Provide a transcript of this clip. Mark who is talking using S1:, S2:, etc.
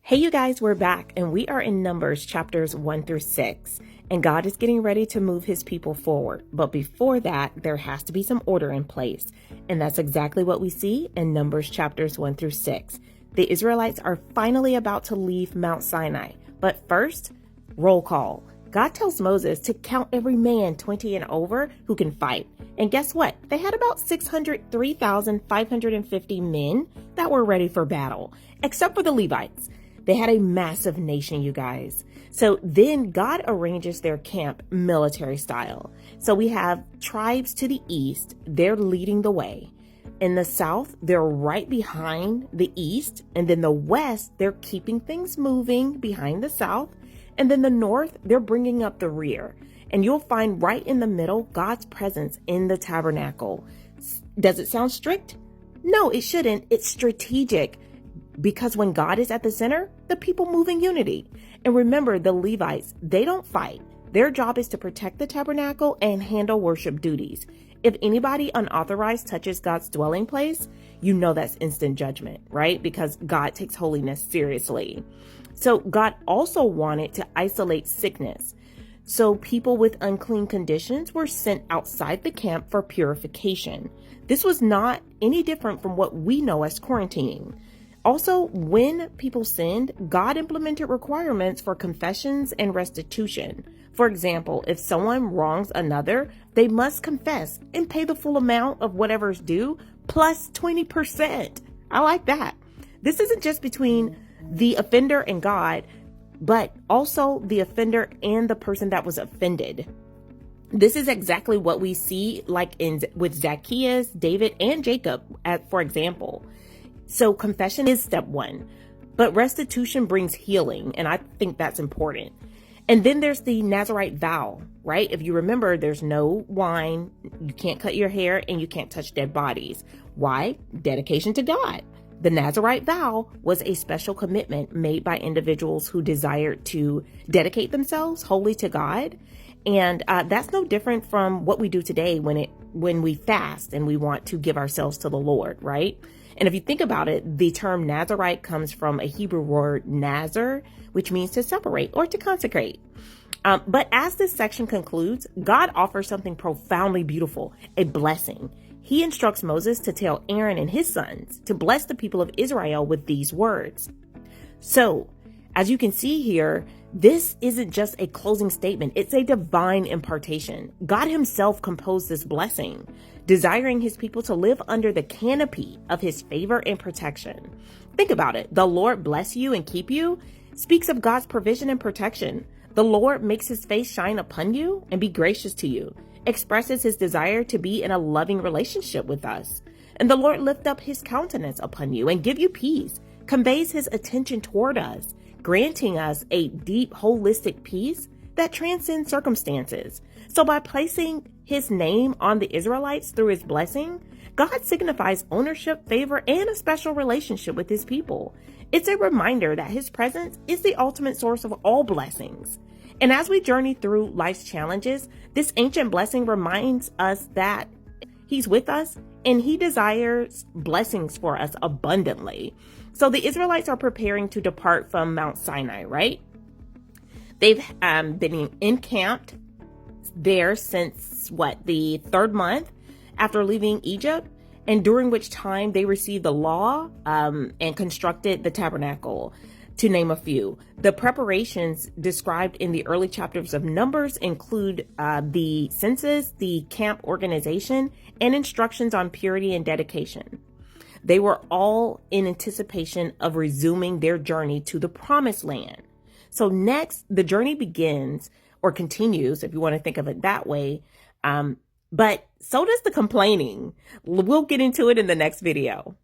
S1: Hey, you guys, we're back and we are in Numbers chapters 1 through 6. And God is getting ready to move his people forward. But before that, there has to be some order in place. And that's exactly what we see in Numbers chapters 1 through 6. The Israelites are finally about to leave Mount Sinai. But first, roll call. God tells Moses to count every man 20 and over who can fight. And guess what? They had about 603,550 men that were ready for battle, except for the Levites. They had a massive nation, you guys. So then God arranges their camp military style. So we have tribes to the east. They're leading the way. In the south, they're right behind the east. And then the west, they're keeping things moving behind the south. And then the north, they're bringing up the rear. And you'll find right in the middle, God's presence in the tabernacle. Does it sound strict? No, it shouldn't. It's strategic. Because when God is at the center, the people move in unity. And remember, the Levites, they don't fight. Their job is to protect the tabernacle and handle worship duties. If anybody unauthorized touches God's dwelling place, you know that's instant judgment, right? Because God takes holiness seriously. So God also wanted to isolate sickness. So people with unclean conditions were sent outside the camp for purification. This was not any different from what we know as quarantining. Also, when people sinned, God implemented requirements for confessions and restitution. For example, if someone wrongs another, they must confess and pay the full amount of whatever's due plus 20%. I like that. This isn't just between the offender and God, but also the offender and the person that was offended. This is exactly what we see with Zacchaeus, David, and Jacob, for example. So confession is step one, but restitution brings healing. And I think that's important. And then there's the Nazirite vow, right? If you remember, there's no wine, you can't cut your hair, and you can't touch dead bodies. Why? Dedication to God. The Nazirite vow was a special commitment made by individuals who desired to dedicate themselves wholly to God. And that's no different from what we do today when we fast and we want to give ourselves to the Lord, right? And if you think about it, the term Nazirite comes from a Hebrew word nazar, which means to separate or to consecrate. But as this section concludes, God offers something profoundly beautiful, a blessing. He instructs Moses to tell Aaron and his sons to bless the people of Israel with these words. So, as you can see here, this isn't just a closing statement. It's a divine impartation. God himself composed this blessing, desiring his people to live under the canopy of his favor and protection. Think about it. The Lord bless you and keep you speaks of God's provision and protection. The Lord makes his face shine upon you and be gracious to you, expresses his desire to be in a loving relationship with us. And the Lord lift up his countenance upon you and give you peace, conveys his attention toward us, granting us a deep, holistic peace that transcends circumstances. So by placing his name on the Israelites through his blessing, God signifies ownership, favor, and a special relationship with his people. It's a reminder that his presence is the ultimate source of all blessings. And as we journey through life's challenges, this ancient blessing reminds us that he's with us and he desires blessings for us abundantly. So the Israelites are preparing to depart from Mount Sinai, right? They've been encamped there since the third month after leaving Egypt, and during which time they received the law and constructed the tabernacle, to name a few. The preparations described in the early chapters of Numbers include the census, the camp organization, and instructions on purity and dedication. They were all in anticipation of resuming their journey to the promised land. So next, the journey begins or continues, if you want to think of it that way. But so does the complaining. We'll get into it in the next video.